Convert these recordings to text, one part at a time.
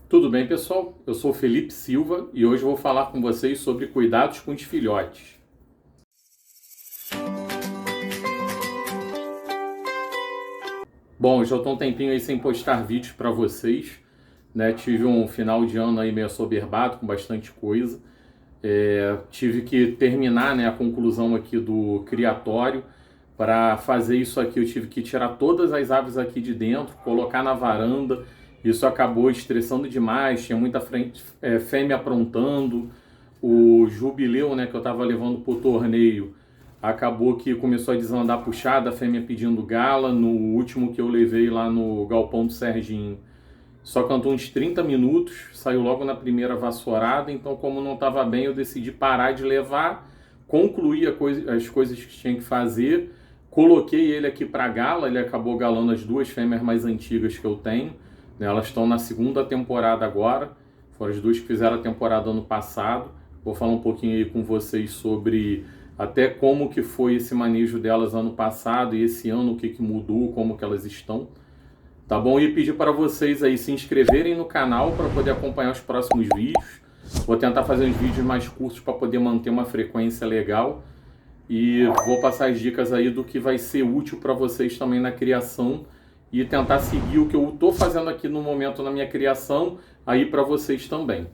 Tudo bem, pessoal? Eu sou Felipe Silva e hoje eu vou falar com vocês sobre cuidados com os filhotes. Bom, eu já estou um tempinho aí sem postar vídeos para vocês, né? Tive um final de ano aí meio assoberbado, com bastante coisa. Tive que terminar, né, a conclusão aqui do criatório. Para fazer isso aqui, eu tive que tirar todas as aves aqui de dentro, colocar na varanda. Isso acabou estressando demais, tinha muita fêmea aprontando. O jubileu, né, que eu estava levando para o torneio, acabou que começou a desandar a puxada, a fêmea pedindo gala. No último que eu levei lá no galpão do Serginho, só cantou uns 30 minutos, saiu logo na primeira vassourada. Então, como não estava bem, eu decidi parar de levar, concluir as coisas que tinha que fazer. Coloquei ele aqui para gala, ele acabou galando as duas fêmeas mais antigas que eu tenho, né? Elas estão na segunda temporada agora, foram as duas que fizeram a temporada ano passado. Vou falar um pouquinho aí com vocês sobre até como que foi esse manejo delas ano passado e esse ano, o que mudou, como que elas estão. Tá bom? E pedir para vocês aí se inscreverem no canal para poder acompanhar os próximos vídeos. Vou tentar fazer uns vídeos mais curtos para poder manter uma frequência legal. E vou passar as dicas aí do que vai ser útil para vocês também na criação e tentar seguir o que eu estou fazendo aqui no momento na minha criação aí para vocês também.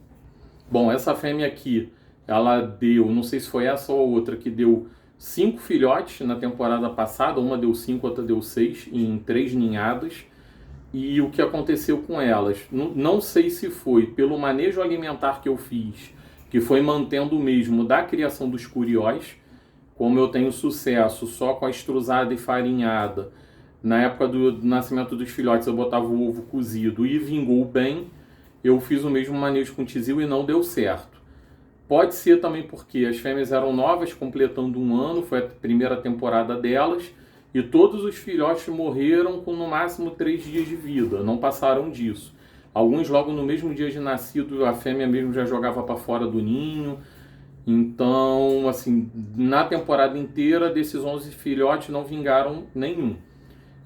Bom, essa fêmea aqui, ela deu, não sei se foi essa ou outra, que deu 5 filhotes na temporada passada. Uma deu 5, outra deu 6 em 3 ninhadas. E o que aconteceu com elas? Não sei se foi pelo manejo alimentar que eu fiz, que foi mantendo o mesmo da criação dos curiós. Como eu tenho sucesso só com a estrusada e farinhada, na época do nascimento dos filhotes eu botava o ovo cozido e vingou bem. Eu fiz o mesmo manejo com o tizil e não deu certo. Pode ser também porque as fêmeas eram novas, completando um ano, foi a primeira temporada delas, e todos os filhotes morreram com no máximo 3 dias de vida, não passaram disso. Alguns logo no mesmo dia de nascido, a fêmea mesmo já jogava para fora do ninho. Então, assim, na temporada inteira, desses 11 filhotes não vingaram nenhum.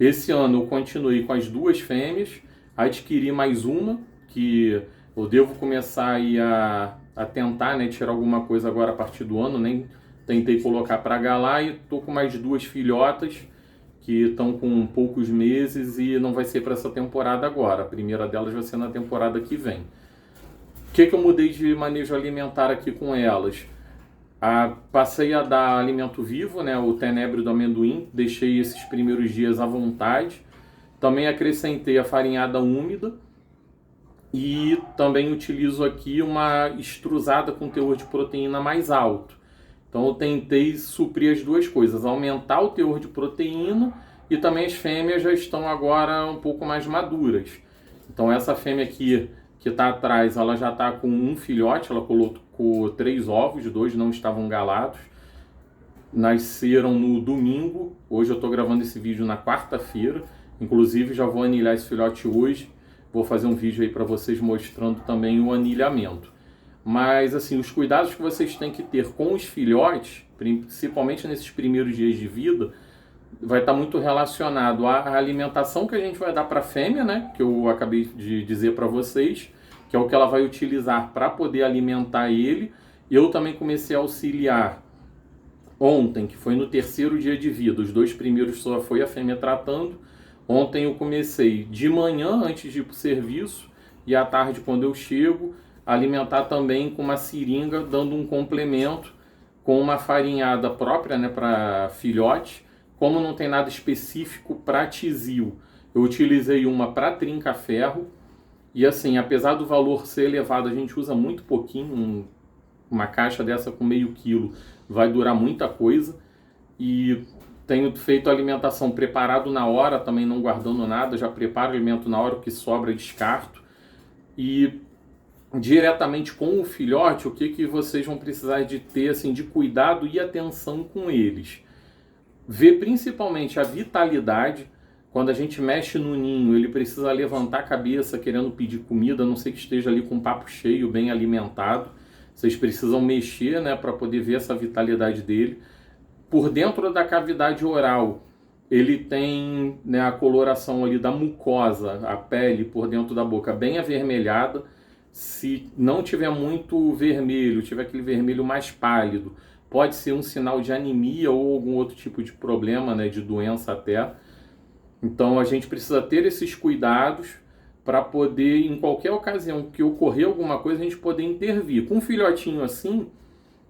Esse ano eu continuei com as duas fêmeas, adquiri mais uma, que eu devo começar aí a tentar, né, tirar alguma coisa agora a partir do ano. Nem tentei colocar para galar, e estou com mais duas filhotas que estão com poucos meses e não vai ser para essa temporada agora. A primeira delas vai ser na temporada que vem. O que eu mudei de manejo alimentar aqui com elas? Passei a dar alimento vivo, né, o tenebro do amendoim, deixei esses primeiros dias à vontade. Também acrescentei a farinhada úmida e também utilizo aqui uma estrusada com teor de proteína mais alto. Então eu tentei suprir as duas coisas, aumentar o teor de proteína, e também as fêmeas já estão agora um pouco mais maduras. Então essa fêmea aqui que está atrás, ela já está com um filhote, ela colocou 3 ovos, 2 não estavam galados. Nasceram no domingo, hoje eu estou gravando esse vídeo na quarta-feira, inclusive já vou anilhar esse filhote hoje, vou fazer um vídeo aí para vocês mostrando também o anilhamento. Mas assim, os cuidados que vocês têm que ter com os filhotes, principalmente nesses primeiros dias de vida, vai estar muito relacionado à alimentação que a gente vai dar para a fêmea, né? Que eu acabei de dizer para vocês, que é o que ela vai utilizar para poder alimentar ele. Eu também comecei a auxiliar ontem, que foi no 3º dia de vida. Os 2 primeiros só foi a fêmea tratando. Ontem eu comecei de manhã, antes de ir para o serviço, e à tarde, quando eu chego, alimentar também com uma seringa, dando um complemento com uma farinhada própria, né, para filhote. Como não tem nada específico para tizil, eu utilizei uma para trinca-ferro. E assim, apesar do valor ser elevado, a gente usa muito pouquinho. Uma caixa dessa com meio quilo vai durar muita coisa. E tenho feito a alimentação preparado na hora, também não guardando nada. Já preparo o alimento na hora, o que sobra descarto. E diretamente com o filhote, o que vocês vão precisar de ter assim, de cuidado e atenção com eles? Ver principalmente a vitalidade. Quando a gente mexe no ninho, ele precisa levantar a cabeça querendo pedir comida, a não ser que esteja ali com o papo cheio, bem alimentado. Vocês precisam mexer, né, para poder ver essa vitalidade dele. Por dentro da cavidade oral, ele tem, né, a coloração ali da mucosa, a pele por dentro da boca bem avermelhada. Se não tiver muito vermelho, tiver aquele vermelho mais pálido, pode ser um sinal de anemia ou algum outro tipo de problema, né, de doença até. Então a gente precisa ter esses cuidados para poder, em qualquer ocasião que ocorrer alguma coisa, a gente poder intervir. Com um filhotinho assim,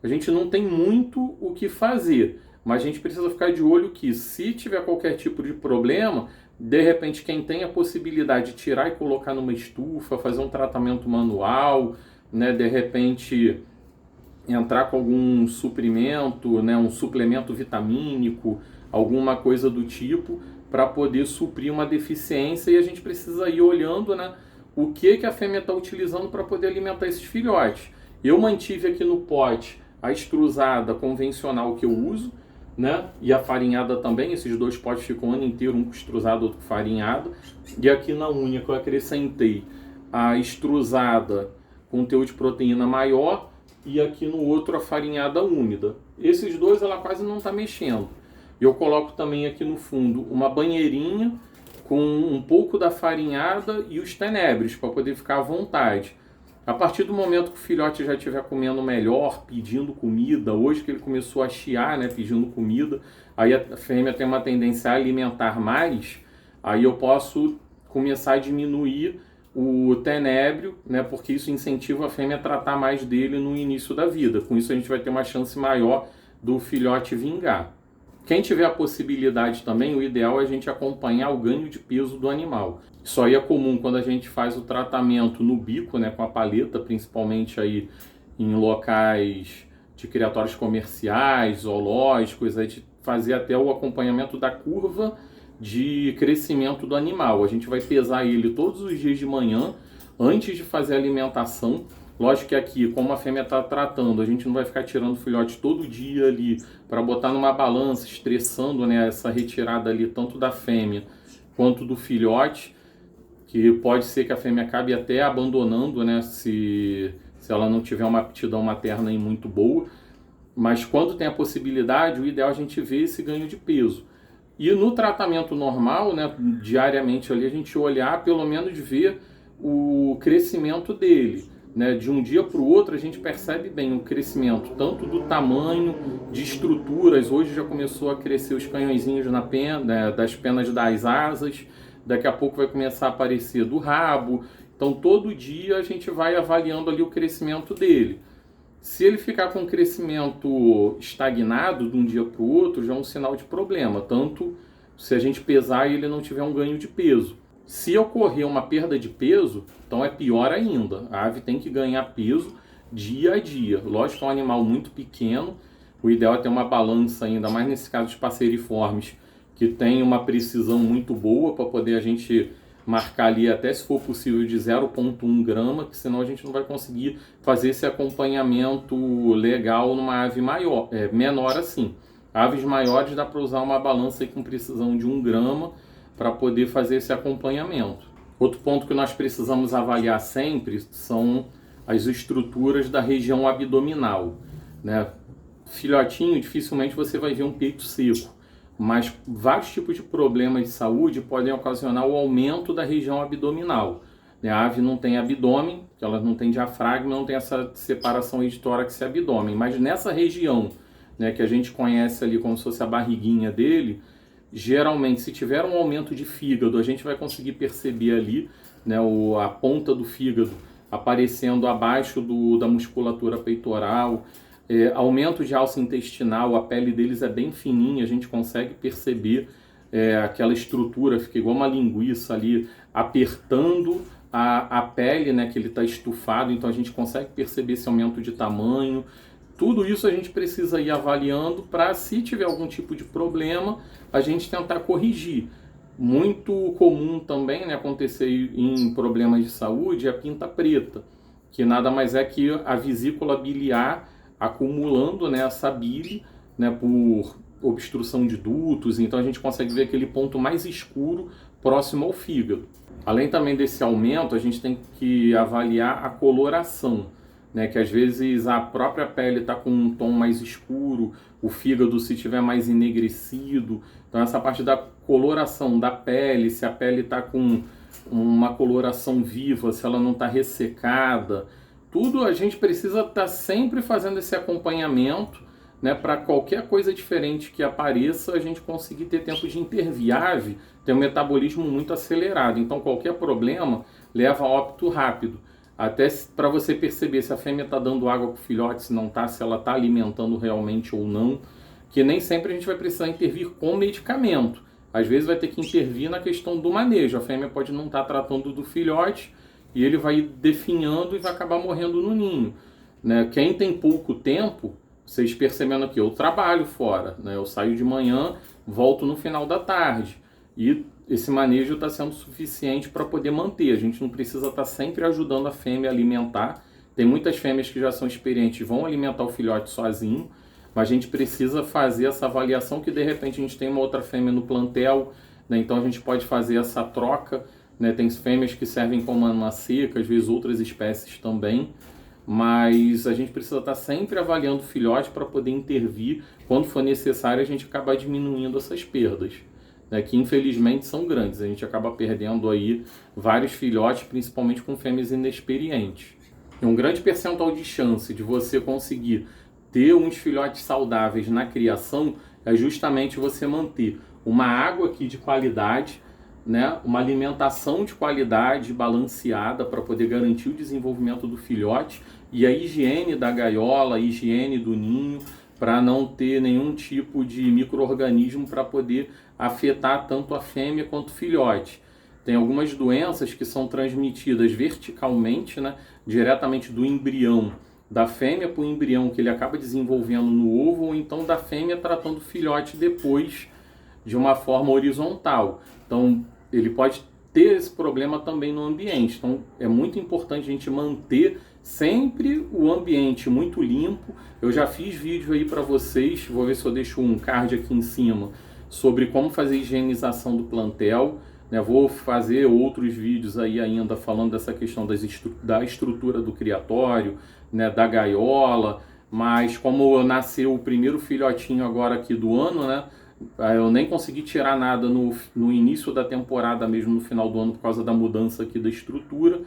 a gente não tem muito o que fazer, mas a gente precisa ficar de olho que, se tiver qualquer tipo de problema, de repente quem tem a possibilidade de tirar e colocar numa estufa, fazer um tratamento manual, né, de repente entrar com algum suprimento, né, um suplemento vitamínico, alguma coisa do tipo, para poder suprir uma deficiência, e a gente precisa ir olhando, né, o que a fêmea está utilizando para poder alimentar esses filhotes. Eu mantive aqui no pote a extrusada convencional que eu uso, né, e a farinhada também. Esses dois potes ficam o ano inteiro, um com extrusado, outro com farinhado. E aqui na unha que eu acrescentei a extrusada com teor de proteína maior, e aqui no outro a farinhada úmida. Esses dois ela quase não está mexendo. Eu coloco também aqui no fundo uma banheirinha com um pouco da farinhada e os tenebres, para poder ficar à vontade. A partir do momento que o filhote já estiver comendo melhor, pedindo comida, hoje que ele começou a chiar, né, pedindo comida, aí a fêmea tem uma tendência a alimentar mais, aí eu posso começar a diminuir o tenébrio, né, porque isso incentiva a fêmea a tratar mais dele no início da vida. Com isso a gente vai ter uma chance maior do filhote vingar. Quem tiver a possibilidade também, o ideal é a gente acompanhar o ganho de peso do animal. Isso aí é comum quando a gente faz o tratamento no bico, né, com a paleta, principalmente aí em locais de criatórios comerciais, zoológicos, a gente fazer até o acompanhamento da curva de crescimento do animal. A gente vai pesar ele todos os dias de manhã, antes de fazer a alimentação. Lógico que aqui, como a fêmea está tratando, a gente não vai ficar tirando o filhote todo dia ali para botar numa balança, estressando, né, essa retirada ali tanto da fêmea quanto do filhote, que pode ser que a fêmea acabe até abandonando, né, se ela não tiver uma aptidão materna aí muito boa. Mas quando tem a possibilidade, o ideal é a gente ver esse ganho de peso. E no tratamento normal, né, diariamente ali, a gente olhar, pelo menos ver o crescimento dele. Né, de um dia para o outro a gente percebe bem o crescimento, tanto do tamanho, de estruturas. Hoje já começou a crescer os canhõezinhos na pena, né, das penas das asas, daqui a pouco vai começar a aparecer do rabo. Então todo dia a gente vai avaliando ali o crescimento dele. Se ele ficar com um crescimento estagnado de um dia para o outro, já é um sinal de problema, tanto se a gente pesar e ele não tiver um ganho de peso. Se ocorrer uma perda de peso, então é pior ainda. A ave tem que ganhar peso dia a dia. Lógico que é um animal muito pequeno, o ideal é ter uma balança, ainda mais nesse caso de passeriformes, que tem uma precisão muito boa para poder a gente marcar ali até, se for possível, de 0,1 grama, que senão a gente não vai conseguir fazer esse acompanhamento legal numa ave maior, menor assim. Aves maiores dá para usar uma balança aí com precisão de 1 grama, para poder fazer esse acompanhamento. Outro ponto que nós precisamos avaliar sempre são as estruturas da região abdominal. Né? Filhotinho, dificilmente você vai ver um peito seco, mas vários tipos de problemas de saúde podem ocasionar o aumento da região abdominal. A ave não tem abdômen, ela não tem diafragma, não tem essa separação de tórax e abdômen, mas nessa região, né, que a gente conhece ali como se fosse a barriguinha dele, geralmente, se tiver um aumento de fígado, a gente vai conseguir perceber ali, né, a ponta do fígado aparecendo abaixo da musculatura peitoral. Aumento de alça intestinal, a pele deles é bem fininha, a gente consegue perceber aquela estrutura, fica igual uma linguiça ali, apertando a pele, né, que ele está estufado, então a gente consegue perceber esse aumento de tamanho. Tudo isso a gente precisa ir avaliando para, se tiver algum tipo de problema, a gente tentar corrigir. Muito comum também, né, acontecer em problemas de saúde é a pinta preta, que nada mais é que a vesícula biliar acumulando, né, essa bile, né, por obstrução de dutos. Então a gente consegue ver aquele ponto mais escuro próximo ao fígado. Além também desse aumento, a gente tem que avaliar a coloração. Né, que às vezes a própria pele está com um tom mais escuro, o fígado se tiver mais enegrecido. Então essa parte da coloração da pele, se a pele está com uma coloração viva, se ela não está ressecada, tudo a gente precisa estar sempre fazendo esse acompanhamento, né, para qualquer coisa diferente que apareça, a gente conseguir ter tempo de intervir. A ave tem um metabolismo muito acelerado, então qualquer problema leva a óbito rápido. Até para você perceber se a fêmea está dando água para o filhote, se não está, se ela está alimentando realmente ou não, que nem sempre a gente vai precisar intervir com medicamento. Às vezes vai ter que intervir na questão do manejo. A fêmea pode não estar tratando do filhote e ele vai definhando e vai acabar morrendo no ninho, né? Quem tem pouco tempo, vocês percebendo aqui, eu trabalho fora, né? Eu saio de manhã, volto no final da tarde e esse manejo está sendo suficiente para poder manter. A gente não precisa estar sempre ajudando a fêmea a alimentar. Tem muitas fêmeas que já são experientes, vão alimentar o filhote sozinho, mas a gente precisa fazer essa avaliação que de repente a gente tem uma outra fêmea no plantel, né? Então a gente pode fazer essa troca, né? Tem fêmeas que servem como uma seca, às vezes outras espécies também, mas a gente precisa estar sempre avaliando o filhote para poder intervir. Quando for necessário, a gente acabar diminuindo essas perdas, né, que infelizmente são grandes. A gente acaba perdendo aí vários filhotes, principalmente com fêmeas inexperientes. E um grande percentual de chance de você conseguir ter uns filhotes saudáveis na criação é justamente você manter uma água aqui de qualidade, né, uma alimentação de qualidade balanceada para poder garantir o desenvolvimento do filhote e a higiene da gaiola, a higiene do ninho, para não ter nenhum tipo de micro-organismo para poder afetar tanto a fêmea quanto o filhote. Tem algumas doenças que são transmitidas verticalmente, né, diretamente do embrião da fêmea para o embrião que ele acaba desenvolvendo no ovo, ou então da fêmea tratando o filhote depois de uma forma horizontal. Então, ele pode ter esse problema também no ambiente. Então, é muito importante a gente manter sempre o ambiente muito limpo. Eu já fiz vídeo aí para vocês, vou ver se eu deixo um card aqui em cima, sobre como fazer higienização do plantel, né? Vou fazer outros vídeos aí ainda falando dessa questão da estrutura do criatório, né? Da gaiola, mas como nasceu o primeiro filhotinho agora aqui do ano, né? Eu nem consegui tirar nada no início da temporada, mesmo no final do ano, por causa da mudança aqui da estrutura,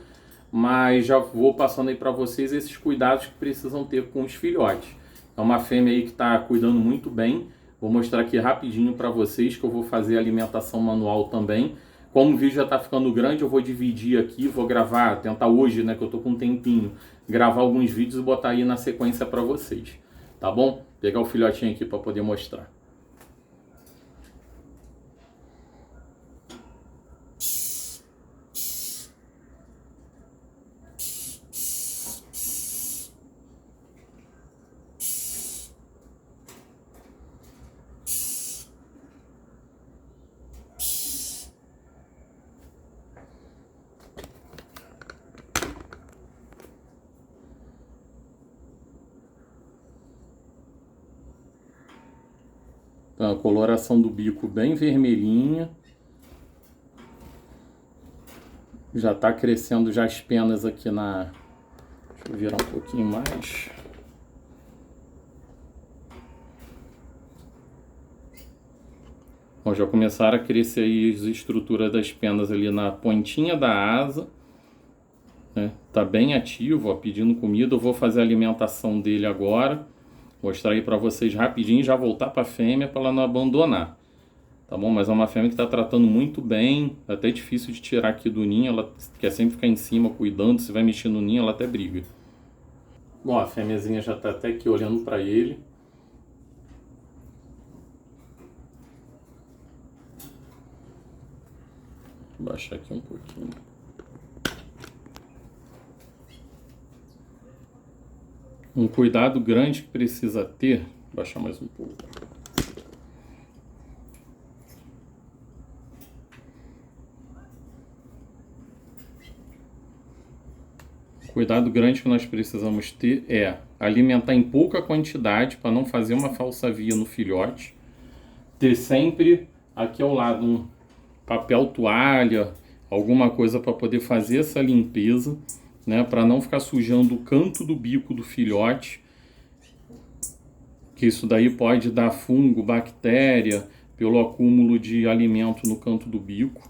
mas já vou passando aí para vocês esses cuidados que precisam ter com os filhotes. É uma fêmea aí que está cuidando muito bem. Vou mostrar aqui rapidinho para vocês que eu vou fazer alimentação manual também. Como o vídeo já está ficando grande, eu vou dividir aqui, vou gravar, tentar hoje, né, que eu estou com um tempinho, gravar alguns vídeos e botar aí na sequência para vocês, tá bom? Vou pegar o filhotinho aqui para poder mostrar. Então, a coloração do bico bem vermelhinha. Já está crescendo já as penas aqui na... Deixa eu virar um pouquinho mais. Bom, já começaram a crescer aí as estruturas das penas ali na pontinha da asa, né? Tá bem ativo, ó, pedindo comida. Eu vou fazer a alimentação dele agora. Mostrar aí para vocês rapidinho e já voltar para a fêmea para ela não abandonar. Tá bom? Mas é uma fêmea que está tratando muito bem. É até difícil de tirar aqui do ninho. Ela quer sempre ficar em cima cuidando. Se vai mexer no ninho, ela até briga. Bom, a fêmeazinha já está até aqui olhando para ele. Vou baixar aqui um pouquinho. Um cuidado grande que precisa ter, vou baixar mais um pouco. Cuidado grande que nós precisamos ter é alimentar em pouca quantidade para não fazer uma falsa via no filhote. Ter sempre aqui ao lado um papel toalha, alguma coisa para poder fazer essa limpeza, né, para não ficar sujando o canto do bico do filhote, que isso daí pode dar fungo, bactéria, pelo acúmulo de alimento no canto do bico.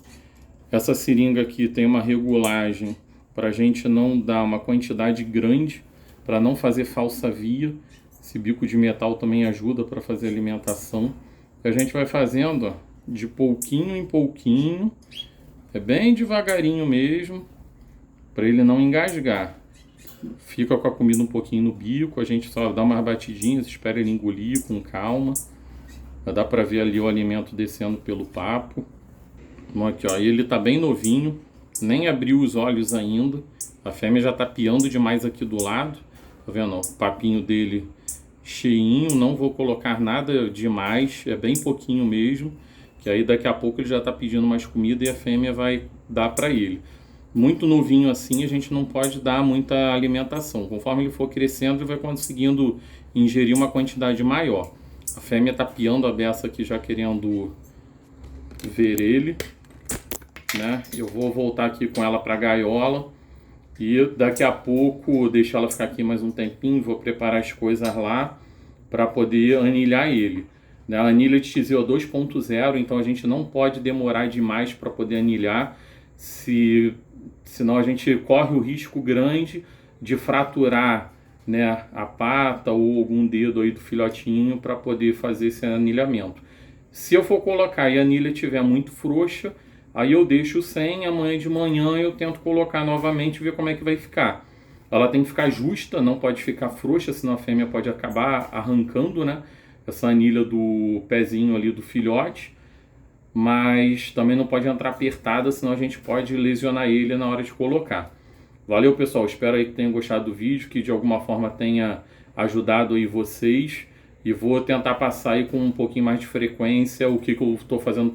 Essa seringa aqui tem uma regulagem para a gente não dar uma quantidade grande, para não fazer falsa via. Esse bico de metal também ajuda para fazer alimentação. A gente vai fazendo, ó, de pouquinho em pouquinho, é bem devagarinho mesmo, para ele não engasgar. Fica com a comida um pouquinho no bico, a gente só dá umas batidinhas, espera ele engolir com calma. Já dá para ver ali o alimento descendo pelo papo. Bom, aqui, ó, ele tá bem novinho, nem abriu os olhos ainda. A fêmea já tá piando demais aqui do lado. Tá vendo, ó, o papinho dele cheinho, não vou colocar nada demais, é bem pouquinho mesmo, que aí daqui a pouco ele já tá pedindo mais comida e a fêmea vai dar para ele. Muito novinho assim, a gente não pode dar muita alimentação. Conforme ele for crescendo, ele vai conseguindo ingerir uma quantidade maior. A fêmea tá piando a beça aqui, já querendo ver ele, né? Eu vou voltar aqui com ela para a gaiola e daqui a pouco deixar ela ficar aqui mais um tempinho. Vou preparar as coisas lá para poder anilhar ele, né? A anilha de XZO 2.0, então a gente não pode demorar demais para poder anilhar, senão a gente corre o risco grande de fraturar, né, a pata ou algum dedo aí do filhotinho para poder fazer esse anilhamento. Se eu for colocar e a anilha estiver muito frouxa, aí eu deixo sem, amanhã de manhã eu tento colocar novamente e ver como é que vai ficar. Ela tem que ficar justa, não pode ficar frouxa, senão a fêmea pode acabar arrancando, né, essa anilha do pezinho ali do filhote. Mas também não pode entrar apertada, senão a gente pode lesionar ele na hora de colocar. Valeu, pessoal, espero aí que tenham gostado do vídeo, que de alguma forma tenha ajudado aí vocês. E vou tentar passar aí com um pouquinho mais de frequência o que eu estou fazendo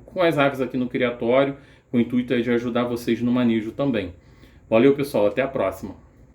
com as aves aqui no criatório, com o intuito aí de ajudar vocês no manejo também. Valeu, pessoal, até a próxima.